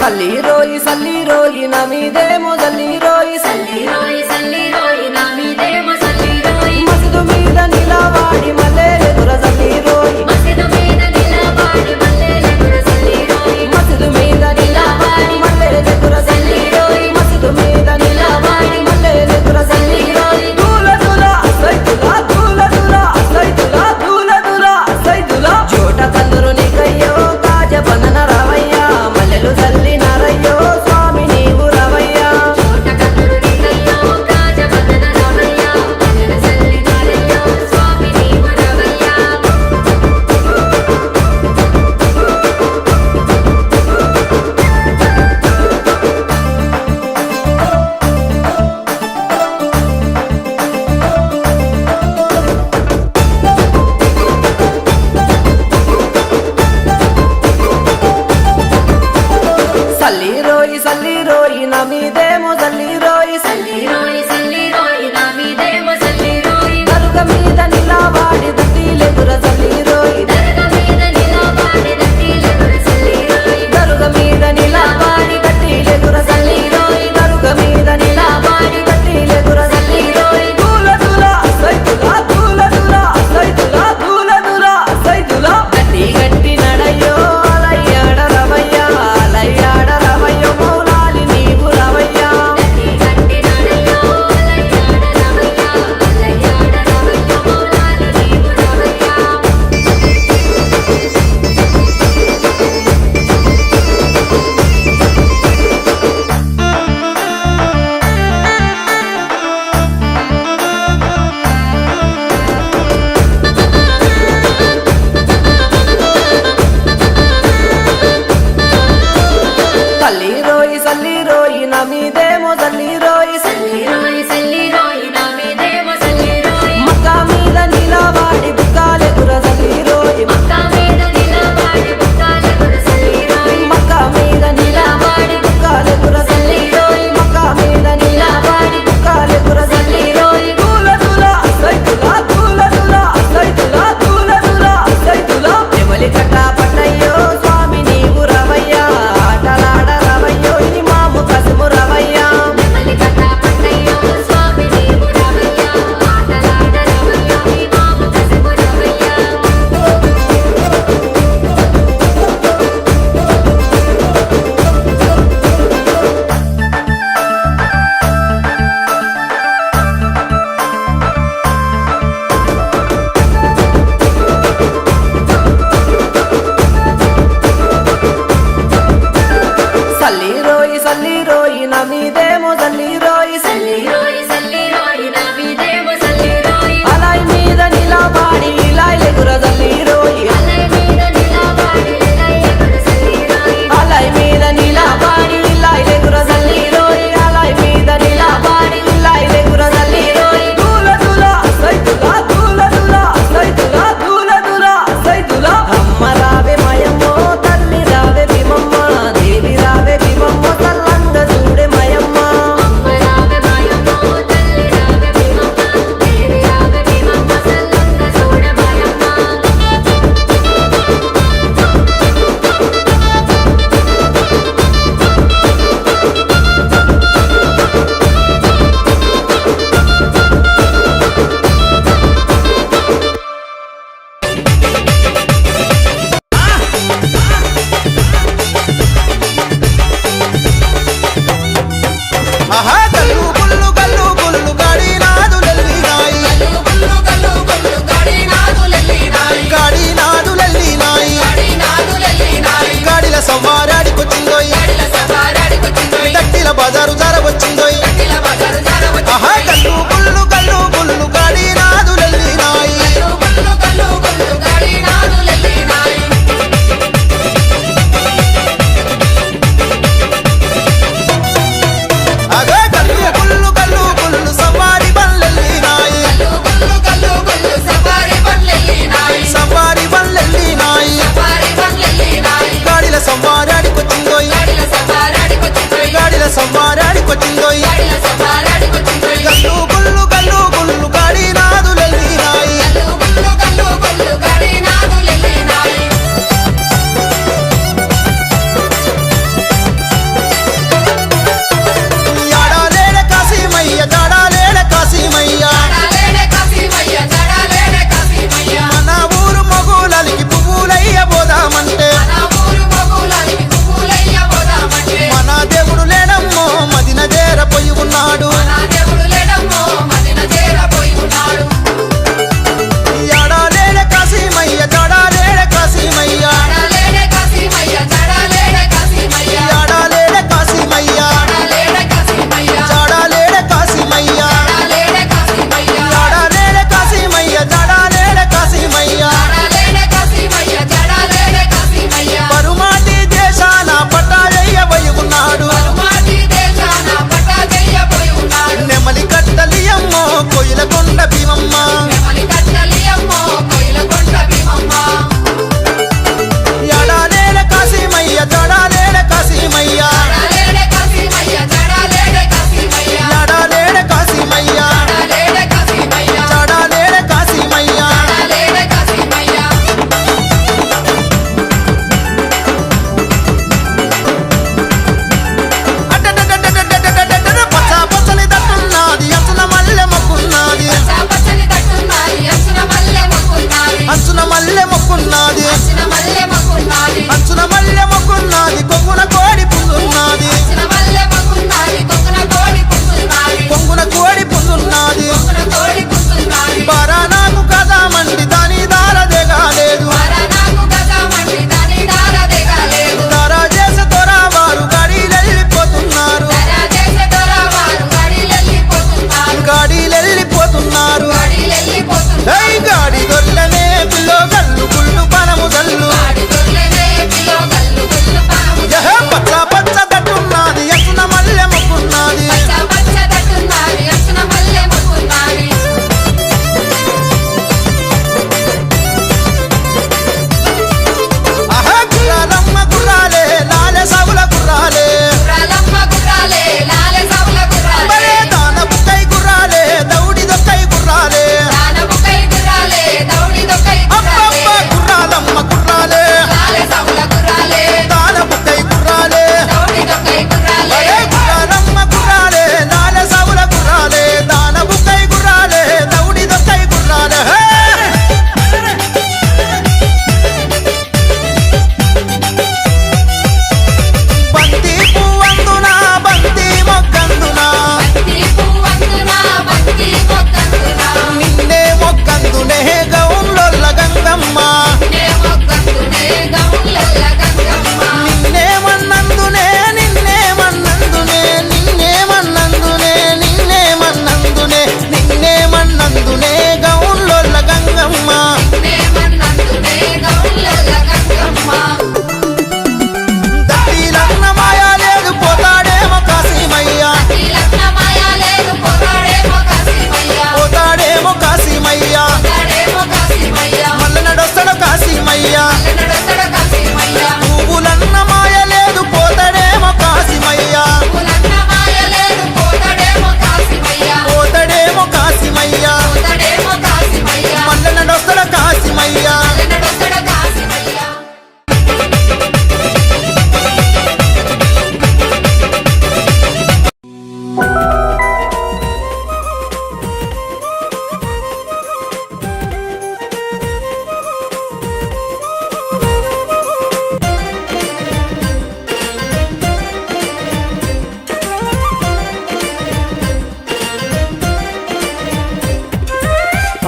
సల్లి రోయి నా మీదేమో సల్లి రోయి నా మీదేమో సల్లి రోయి మసదు మీద నిలవాడి మల్లె ఎదుర సల్లి రోయి మసీదు మీద నిలబడి మల్లెలెదుర సల్లి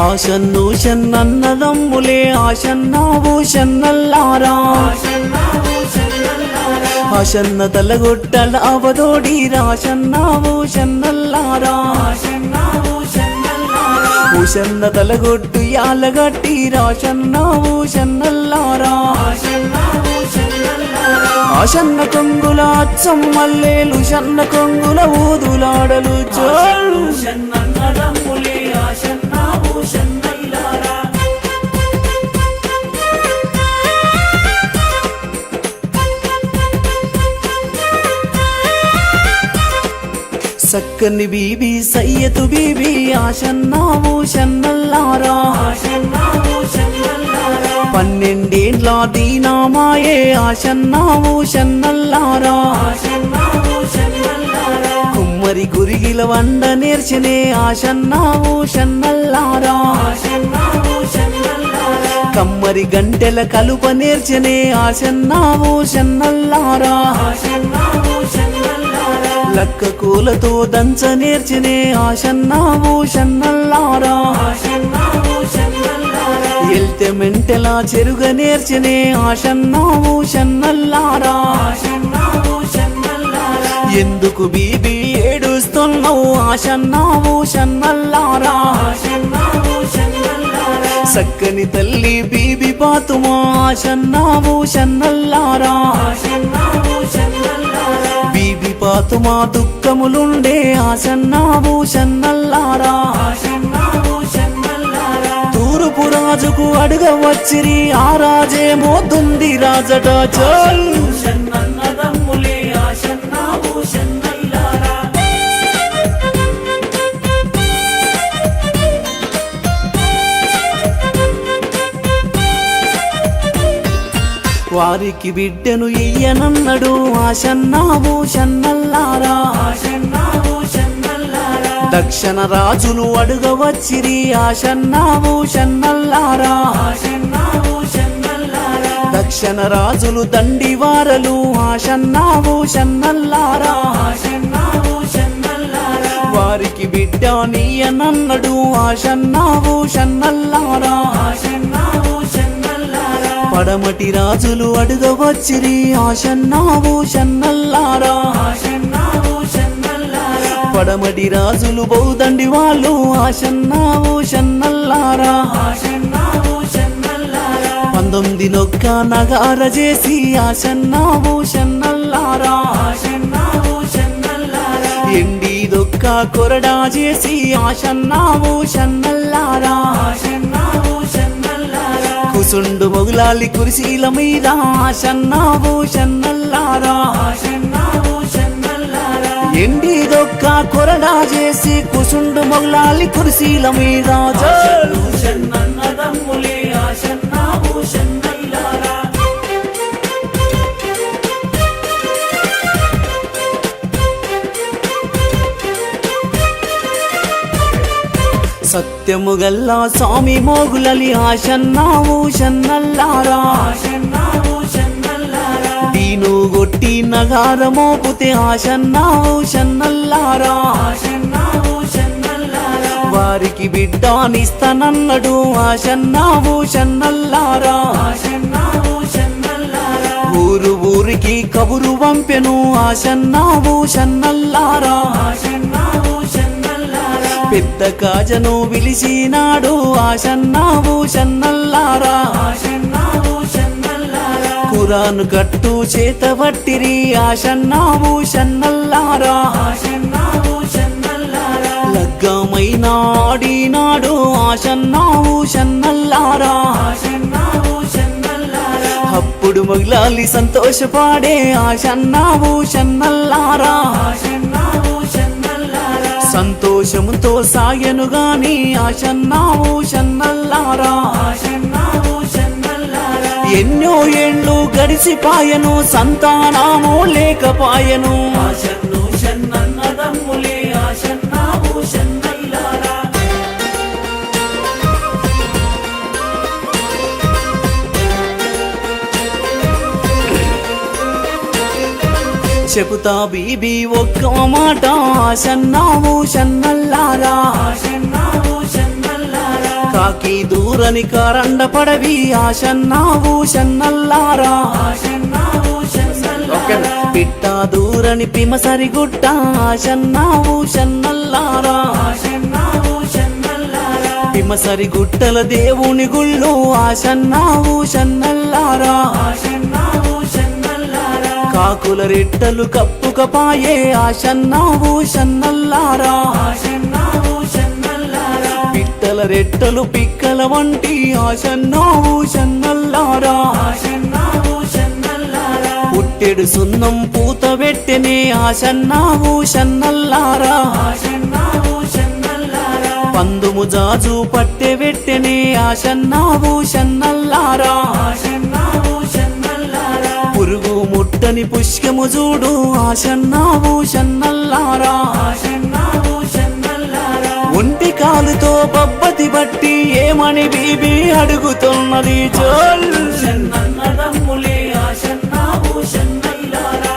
ఆశన్ను షన్నన్నదమ్ములే ఆశన్నావు షన్నల్లారా ఆశన్న తలగొట్టల అవదోడి రాశన్నావు షన్నల్లారా ఉషన్న తలగొట్టు యాలగట్టి రాశన్నావు షన్నల్లారా ఆశన్న కొంగుల అచ్చం మల్లేలు షన్న కొంగుల ఊదులాడలు చోళ్ళు షన్నన్నదమ్ములే ఆశన్నావు షన్నల్లారా సక్కని బీబీ సయ్యతు బీబీ ఆశన్నావు షన్నల్లారా 12 దీనామాయే ఆశన్నావు షన్నల్లారా కుమ్మరి గురిగిల వండ నేర్చనే ఆశన్నావు షన్నల్లారా కమ్మరి గంటెల కలుప నేర్చనే ఆశన్నావు షన్నల్లారా లక్క కూలతో దంచ నేర్చనే ఆశన్నావు షన్నల్లారా ఎల్తె మెంటెలా చెరుగ నేర్చనే ఆశన్నావు షన్నల్లారా ఎందుకు బీబీ ఏడుస్తున్నావు ఆశన్నావు షన్నల్లారా సక్కని తల్లి బీబీ పాతుమా ఆశన్నావు షన్నల్లారా బీబీ పాతుమా దుఃఖములుండే ఆశన్నావు షన్నల్లారా తూర్పు రాజుకు అడుగ వచ్చిరి ఆ రాజేమో దుంది రాజట చల్ షన్నన్నదమ్ములే ఆశన్నావు షన్నల్లారా వారికి బిడ్డను ఇయ్యనన్నడు ఆశన్నావు షన్నల్లారా దక్షిణ రాజులు అడుగ వచ్చిరి ఆశన్నావు షన్నల్లారా దక్షిణ రాజులు దండివారలు ఆశన్నావు షన్నల్లారా వారికి బిడ్డ నీయనన్నడు ఆశన్నావు షన్నల్లారా పడమటి రాజులు అడుగ వచ్చిరి ఆశన్నావు షన్నల్లారా పడమటి రాజులు బౌదండి వాళ్ళు ఆశన్నావు షన్నల్లారా 19 నొక్క నగార చేసి ఆశన్నావు షన్నల్లారా ఎండి దొక్క కొరడా చేసి ఆశన్నావు షన్నల్లారా కుసుండు మొగులాలి కురిసీల మీద ఆశన్నావు షన్నల్లారా ఎండి దొక్క కొరడా చేసి కుసుండు మొగులాలి కురిసీల మీద షన్నన్నదమ్ములే ఆశన్నావు షన్నల్లారా సత్యము గల్లా స్వామి మోగులలి ఆశన్నావు షన్నల్లారా దీను గొట్టి నగార మోపుతే ఆశన్నావు షన్నల్లారా వారికి బిడ్డానిస్తానన్నడు ఆశన్నావు షన్నల్లారా ఊరు ఊరికి కబురు వంపెను ఆశన్నావు షన్నల్లారా పెద్ద కాజను విలిచినాడు ఆశన్నావు షన్నల్లారా కురాను కట్టు చేత పట్టిరి ఆశన్నావు షన్నల్లారా లగ్గమైన ఆడినాడు ఆశన్నావు షన్నల్లారా అప్పుడు మగిలాలి సంతోషపాడే ఆశన్నావు షన్నల్లారా సంతోషముతో సాయను గాని ఆశన్నావు షన్నల్లారా ఎన్నో ఏండ్లు గడిసిపాయను సంతానము లేకపాయను ఆశన్ను షన్నన్నదమ్ములే ఆశన్నావు షన్నల్లారా చెబుతా బీబీ ఒక్క మాట ఆశన్నావు షన్నల్లారా కాకి దూరని కారండ పడవి ఆశన్నావు షన్నల్లారా పిట్ట దూరని పిమసరి గుట్ట ఆశన్నావు షన్నల్లారా పిమసరి గుట్టల దేవుని గుళ్ళు ఆశన్నావు షన్నల్లారా కాకుల రెట్టలు కప్పుకపాయే ఆశన్నావు షన్నల్లారా పిట్టల రెట్టలు పిక్కల వంటి ఆశన్నావు షన్నల్లారా పుట్టెడు సున్నం పూత పెట్టెనే ఆశన్నావు షన్నల్లారా పందుము జాజు పట్టె పెట్టెనే ఆశన్నావు షన్నల్లారా పురుగు ముట్టని పుష్కము చూడు ఆశన్నావు షన్నల్లారా ఒంటి కాలుతో బబ్బతి బట్టి ఏమని బీబీ అడుగుతున్నది చోల్ షన్నన్నదమ్ములే ఆశన్నావు షన్నల్లారా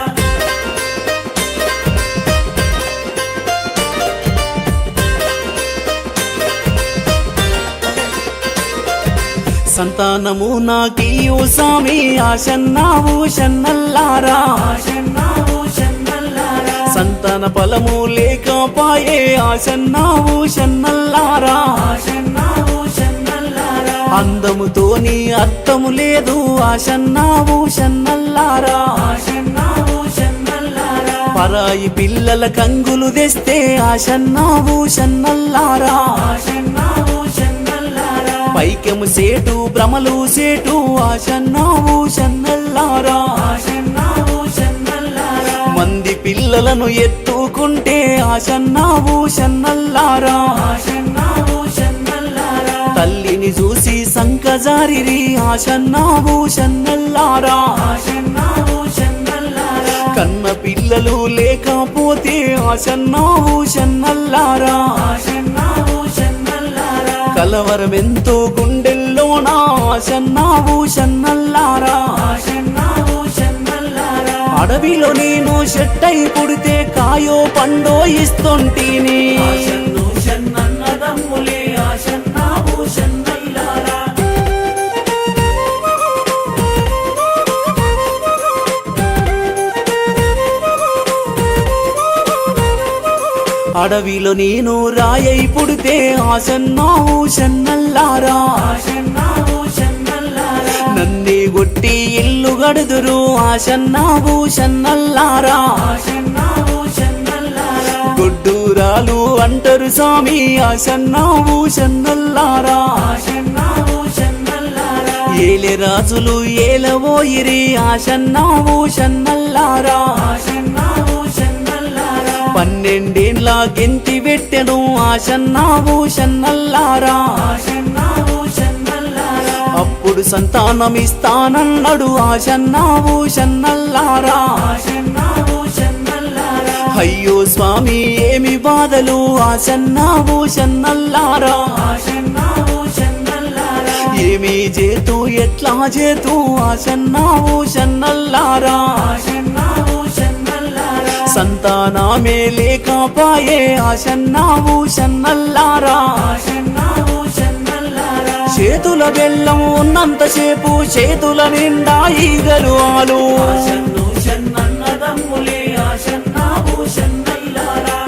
సంతానము నాకీయు సామి ఆశన్నావు షన్నల్లారా సంతాన ఫలము లేకపాయే ఆశన్నావు షన్నల్లారా అందముతోని అర్థము లేదు ఆశన్నావు షన్నల్లారా పరాయి పిల్లల కంగులు తెస్తే ఆశన్నావు షన్నల్లారా పైకెము సేటు భ్రమలు సేటు ఆశన్నావు షన్నల్లారా మంది పిల్లలను ఎత్తుకుంటే ఆశన్నావు షన్నల్లారా తల్లిని చూసి సంకజారిరి ఆశన్నావు షన్నల్లారా కన్న పిల్లలు లేకపోతే ఆశన్నావు షన్నల్లారా కలవరమెంతో గుండెల్లోనా ఆశన్నావు షన్నల్లారా అడవిలో నేను చెట్టై పుడితే కాయో పండో ఇస్తుంటీని షన్నన్నదమ్ములే ఆశన్నావు షన్నల్లారా అడవిలో నేను రాయై పుడితే ఆశన్నావు షన్నల్లారా నన్నే గొట్టి ఇల్లు గడుదురు ఆశన్నావు షన్నల్లారా గొడ్డూరాలు అంటారు స్వామి ఆశన్నావు షన్నల్లారా ఏలే రాజులు ఏలవోయిరి ఆశన్నావు షన్నల్లారా 12 గెంతి పెట్టెను ఆశన్నావు షన్నల్లారా అప్పుడు సంతానమిస్తానన్నాడు ఆశన్నావు షన్నల్లారా అయ్యో స్వామి ఏమి బాధలు ఆశన్నావు షన్నల్లారా ఏమి చేతు ఎట్లా చేతు ఆశన్నావు షన్నల్లారా సంతానమే లేకపాయే ఆశన్నావు షన్నల్లారా చేతుల బెల్లం ఉన్నంతసేపు చేతుల నిండా ఈగలు ఆలు షన్నన్నదమ్ములే ఆశన్నావు షన్నల్లారా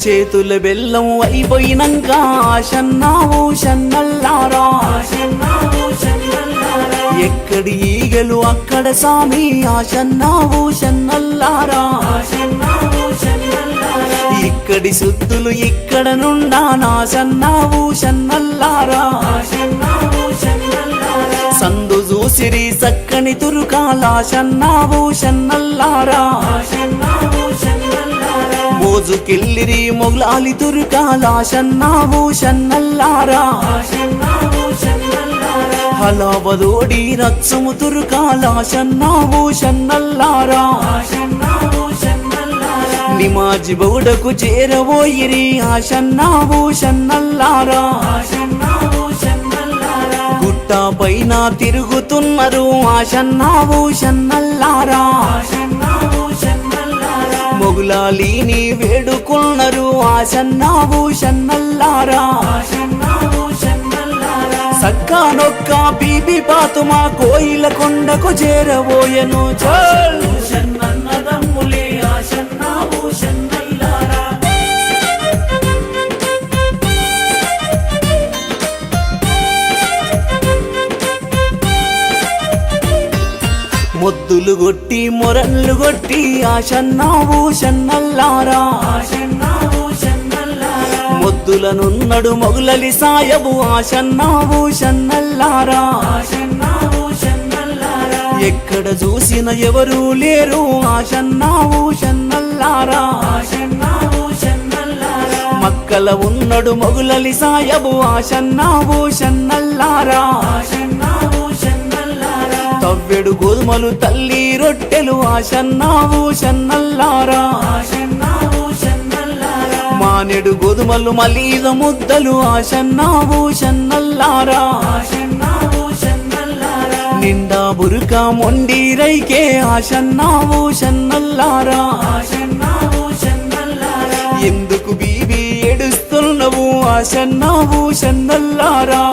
చేతుల బెల్లం అయిపోయినాక ఆశన్నావు షన్నల్లారా ఎక్కడి ఈగలు అక్కడ సామి ఆశన్నావు షన్నల్లారా ఇక్కడి సుద్దులు ఇక్కడ నుండా నాశన్నావు షన్నల్లారా సందు చూసిరి చక్కని తురుకాలాశన్నావు షన్నల్లారా మోజుకెళ్ళిరి మొగలాలి తురుకాలాశన్నావు షన్నల్లారా హలావదోడి రచ్చము తురుకాలాశన్నావు షన్నల్లారా నిమాజి బౌడకు చేరబోయిరి ఆశన్నావు షన్నల్లారా గుట్ట పుట్ట పైన తిరుగుతున్నారు ఆషన్నావు షన్నల్లారా మొగులాలిని వేడుకున్నారు ఆషన్నావు షన్నల్లారా సక్కానొక్క బీబీ పాతుమా కోయిల కొండకు చేరబోయెను చల్ షన్నన్నదమ్ములే ఆషన్నావు షన్నల్లారా మొద్దులు కొట్టి మొరళ్ళు కొట్టి ఆషన్నావు షన్నల్లారా మొద్దులనున్నడు మొగులలి సాయబు ఆషన్నావు షన్నల్లారా ఎక్కడ చూసిన ఎవరూ లేరు ఆషన్నావు షన్నల్లారా మక్కల ఉన్నడు మొగులలి సాయబు ఆషన్నావు షన్నల్లారా తవ్వెడు గోధుమలు తల్లి రొట్టెలు ఆషన్నావు షన్నల్లారా మానెడు గోధుమలు మలీద ముద్దలు ఆషన్నావు షన్నల్లారా నిండా బురుక మొండి రైకే ఆషన్నావు షన్నల్లారా ఎందుకు బీబీ ఏడుస్తున్నవు ఆషన్నావు షన్నల్లారా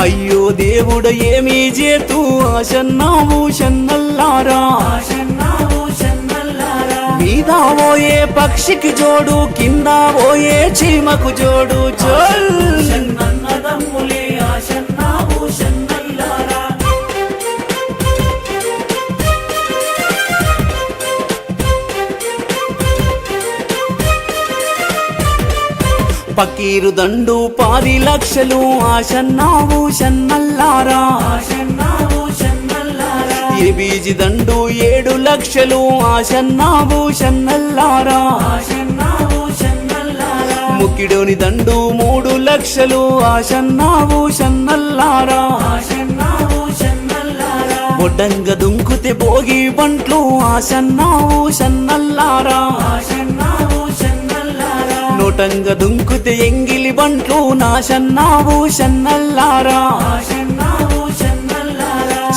అయ్యో దేవుడ ఏమీ చేతు ఆషన్నావు షన్నల్లారా మీద పోయే పక్షికి జోడు కింద పోయే చీమకు జోడు చల్ షన్నన్నదమ్ములే ఆషన్నావు షన్నల్లారా పకీరు దండు 10 లక్షలు ఆషన్నావు షన్నల్లారా బీజి దండు 7 లక్షలు ఆషన్నావు షన్నల్లారా ముక్కిడోని దండు 3 లక్షలు ఆషన్నావు షన్నల్లారా బొడ్డంగ దుంకుతే భోగి బంట్లు ఆషన్నావు షన్నల్లారా నోటంగ దుంకుతే ఎంగిలి బంట్లు నాషన్నావు షన్నల్లారా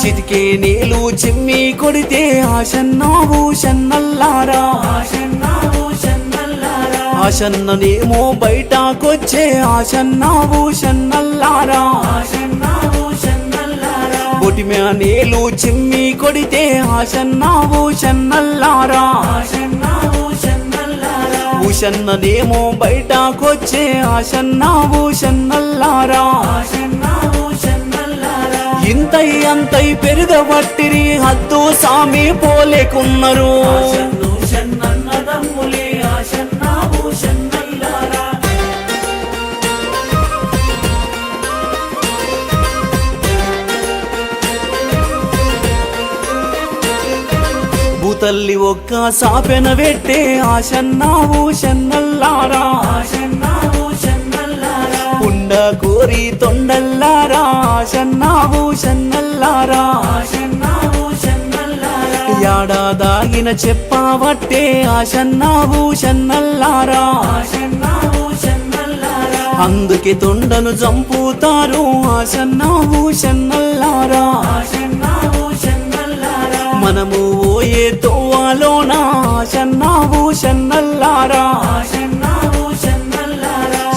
చితికే నీలు చిమ్మి కొడితే ఆషన్నావు షన్నల్లారా ఆషన్ననేమో బయటకొచ్చే ఆషన్నావు షన్నల్లారా బొటిమ్యా నీలు చిమ్మి కొడితే ఆషన్నావు షన్నల్లారా ఉషన్ననేమో బయటకొచ్చే ఆషన్నావు షన్నల్లారా ఇంతై అంతై పెరుగబట్టిరి హద్దు సామి పోలేకున్నారు షన్నన్నదమ్ములే ఆషన్నావు షన్నల్లారా భూతల్లి ఒక్క సాపెన పెట్టే ఆషన్నావు షన్నల్లారా కుండ కోరి తొండల్లారా ఆషన్నావు షన్నల్లారా యాడాదాగిన చెప్పావట్టే ఆషన్నావు షన్నల్లారా అందుకే తొండను చంపుతారు ఆషన్నావు షన్నల్లారా మనము ఓయే తోవాలోనా ఆషన్నావు షన్నల్లారా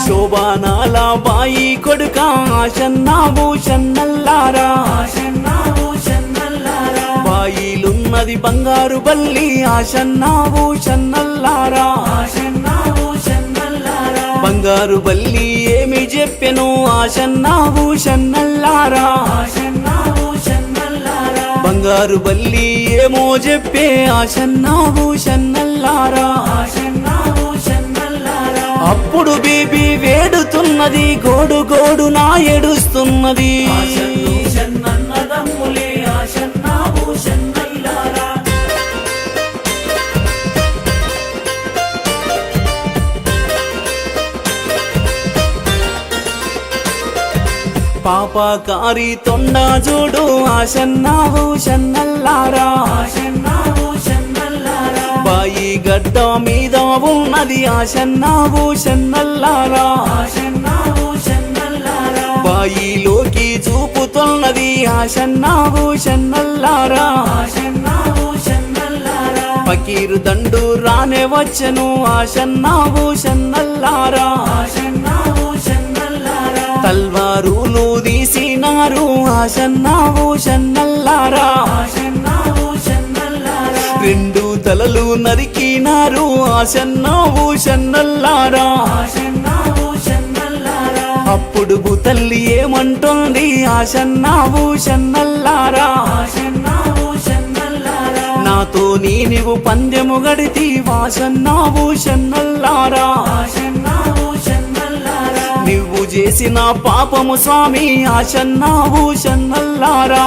శోభానాల బాయి కొడుక ఆషన్నావు షన్నల్లారా బాయిలున్నది బంగారు బల్లి ఆషన్నావు షన్నల్లారా బంగారు బల్లి ఏమి చెప్పెను ఆషన్నావు షన్నల్లారా బంగారు బల్లి ఏమో చెప్పే ఆషన్నావు షన్నల్లారా అప్పుడు బీబీ వేడుతున్నది గోడు గోడు నా ఏడుస్తున్నది షన్నన్నదమ్ములే ఆషన్నావు షన్నల్లారా పాపకారి తొండ జోడు ఆషన్నావు షన్నల్లారా బాయి గడ్డ మీద ఉన్నది ఆషన్నావు షన్నల్లారా హాయిలోకి చూపుతున్నది ఆశన్న భూషన్నల్లారా ఫకీరు దండు రానే వచ్చను ఆశన్న భూషన్నల్లారా తల్వారులు తీసినారు ఆశన్న భూషన్నల్లారా రెండు తలలు నరికినారు ఆశన్న భూషన్నల్లారా అప్పుడు భూతల్లి ఏమంటుంది ఆశన్న భూషన్నల్లారా నాతో నీవు పందెము గడితి ఆశన్న భూషన్నల్లారా నువ్వు చేసిన పాపము స్వామి ఆశన్న భూషన్నల్లారా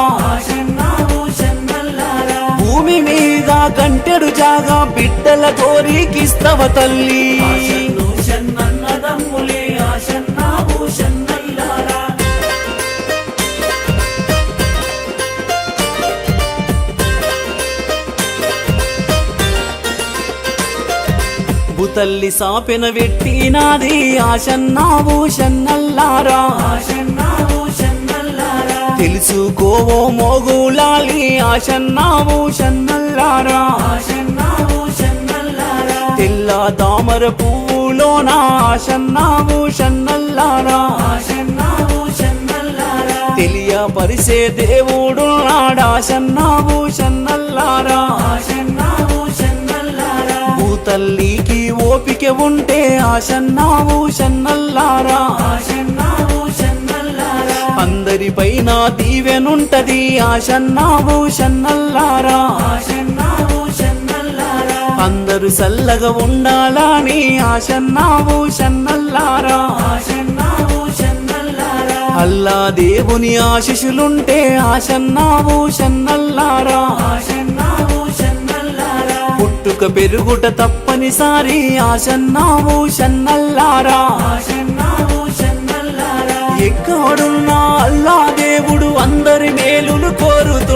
భూమి మీద కంటెడు జాగా బిడ్డల కోరికిస్తవ తల్లి భూతల్లి సాపెన వెట్టినాది ఆశన్న భూషన్నల్లారా తెలుసుకోవో మోగులాలి ఆశన్న భూషన్నల్లారా తెల్ల తామర పువ్వులోన ఆశన్న భూషన్నల్లారా తెలియపరిసే దేవుడు నాడాశన్న భూషన్నల్లారా భూతల్లికి ఓపిక ఉంటే ఆశన్న భూషన్నల్లారా అందరిపైన దీవెనుంటది ఆశన్న భూషన్నల్లారా అందరూ సల్లగా ఉండాలని ఆశన్న భూషన్నల్లారా అల్లా దేవుని ఆశీస్సులుంటే ఆశన్న భూషన్నల్లారా పుట్టుక పెరుగుట తప్పనిసారి ఆశన్న భూషన్నల్లారా ఎక్కడున్నా అల్లా దేవుడు అందరి మేలులు కోరుతాడు.